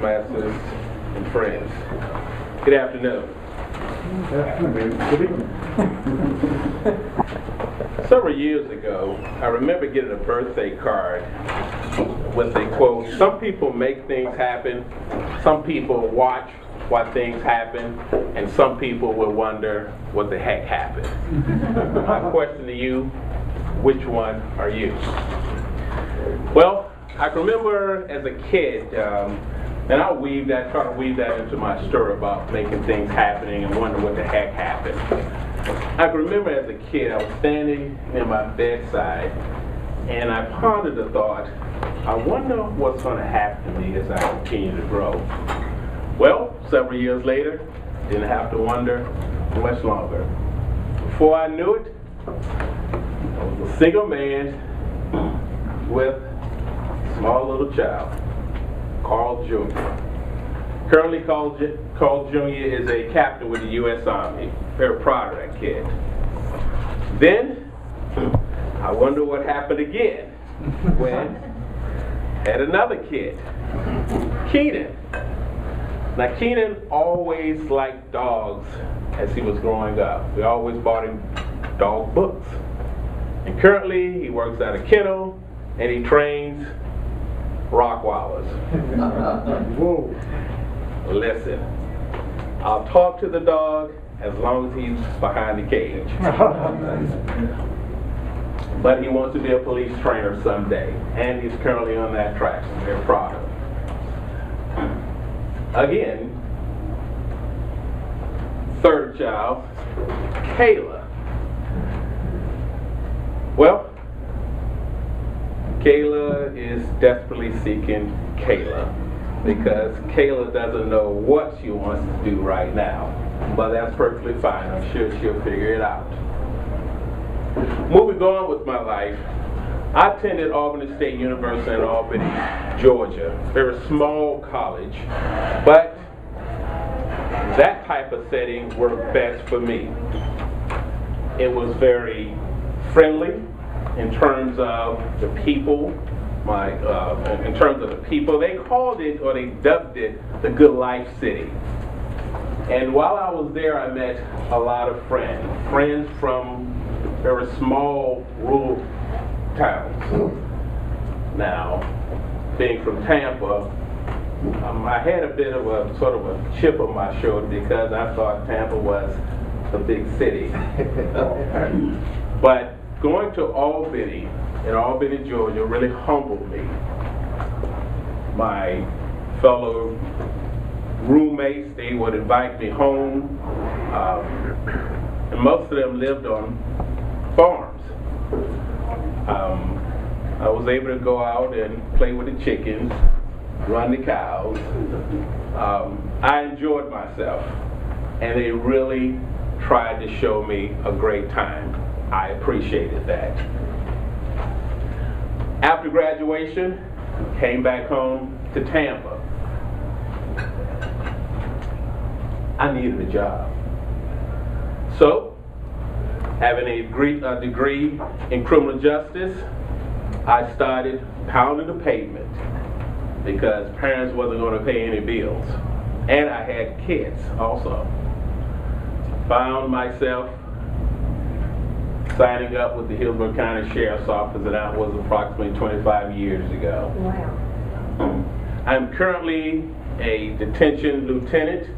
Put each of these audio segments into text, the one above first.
masters, and friends. Good afternoon. Good evening. Several years ago, I remember getting a birthday card with a quote, "Some people make things happen, some people watch why things happen, and some people will wonder what the heck happened." My question to you, which one are you? Well, I can remember as a kid, and I'll try to weave that into my story about making things happening and wonder what the heck happened. I can remember as a kid, I was standing near my bedside, and I pondered the thought, I wonder what's going to happen to me as I continue to grow. Well, several years later, didn't have to wonder much longer. Before I knew it, I was a single man with a small little child, Karl Jr. Currently, Karl Jr. is a captain with the U.S. Army. Very proud of that kid. Then, I wonder what happened again when I had another kid, Keenan. Now, Keenan always liked dogs as he was growing up. We always bought him dog books. And currently, he works at a kennel and he trains Rottweilers. Whoa. Listen, I'll talk to the dog as long as he's behind the cage. But he wants to be a police trainer someday, and he's currently on that track. I'm very proud of him. Again, third child, Kayla. Well, Kayla is desperately seeking Kayla because Kayla doesn't know what she wants to do right now. But that's perfectly fine. I'm sure she'll figure it out. Moving on with my life, I attended Albany State University in Albany, Georgia. Very small college, but that type of setting worked best for me. It was very friendly in terms of the people. In terms of the people, they called it, or they dubbed it, the Good Life City. And while I was there, I met a lot of friends from very small rural towns. Now, being from Tampa, I had a bit of a sort of a chip on my shoulder because I thought Tampa was a big city. But going to Albany, in Albany, Georgia, really humbled me. My fellow roommates, they would invite me home, and most of them lived on farms. I was able to go out and play with the chickens, run the cows. I enjoyed myself, and they really tried to show me a great time. I appreciated that. After graduation, came back home to Tampa. I needed a job. So, having a degree in criminal justice, I started pounding the pavement because parents wasn't going to pay any bills. And I had kids also. Found myself signing up with the Hillsborough County Sheriff's Office, and that was approximately 25 years ago. Wow. I'm currently a detention lieutenant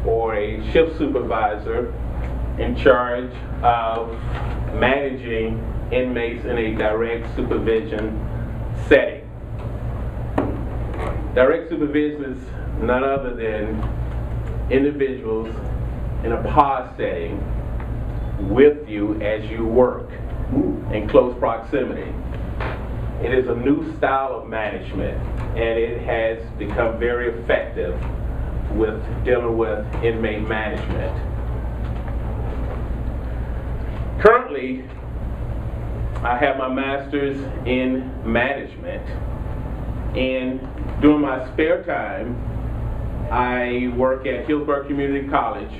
or a shift supervisor in charge of managing inmates in a direct supervision setting. Direct supervision is none other than individuals in a pod setting with you as you work in close proximity. It is a new style of management, and it has become very effective with dealing with inmate management. Currently, I have my master's in management, and during my spare time, I work at Hillsborough Community College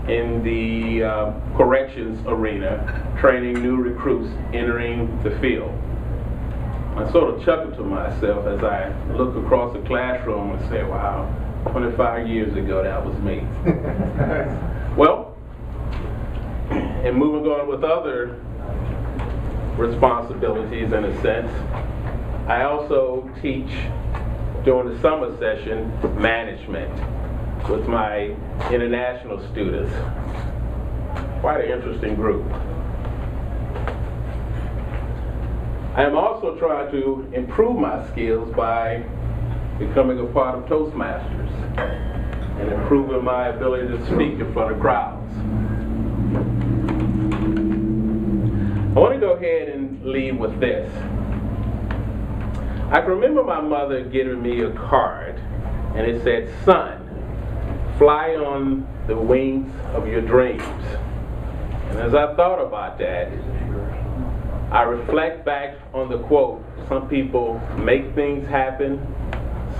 in the corrections arena, training new recruits entering the field. I sort of chuckle to myself as I look across the classroom and say, wow, 25 years ago, that was me. Well, and moving on with other responsibilities in a sense, I also teach during the summer session management with my international students. Quite an interesting group. I am also trying to improve my skills by becoming a part of Toastmasters and improving my ability to speak in front of crowds. I want to go ahead and leave with this. I can remember my mother giving me a card, and it said, "Son, fly on the wings of your dreams." And as I thought about that, I reflect back on the quote, some people make things happen,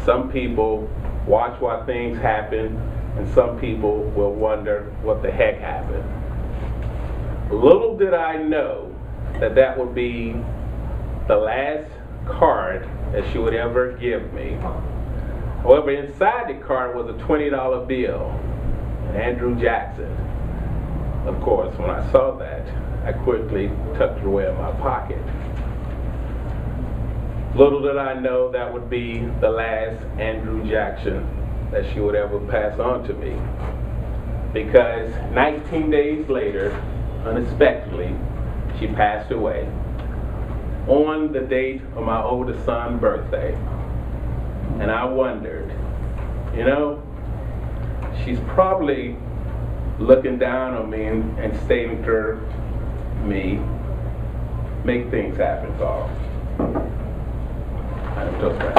some people watch while things happen, and some people will wonder what the heck happened. Little did I know that that would be the last card that she would ever give me. However, inside the card was a $20 bill, Andrew Jackson. Of course, when I saw that, I quickly tucked it away in my pocket. Little did I know that would be the last Andrew Jackson that she would ever pass on to me. Because 19 days later, unexpectedly, she passed away on the date of my oldest son's birthday. And I wondered, you know, she's probably looking down on me and stating to me, "Make things happen, Karl." I'm Toastmaster.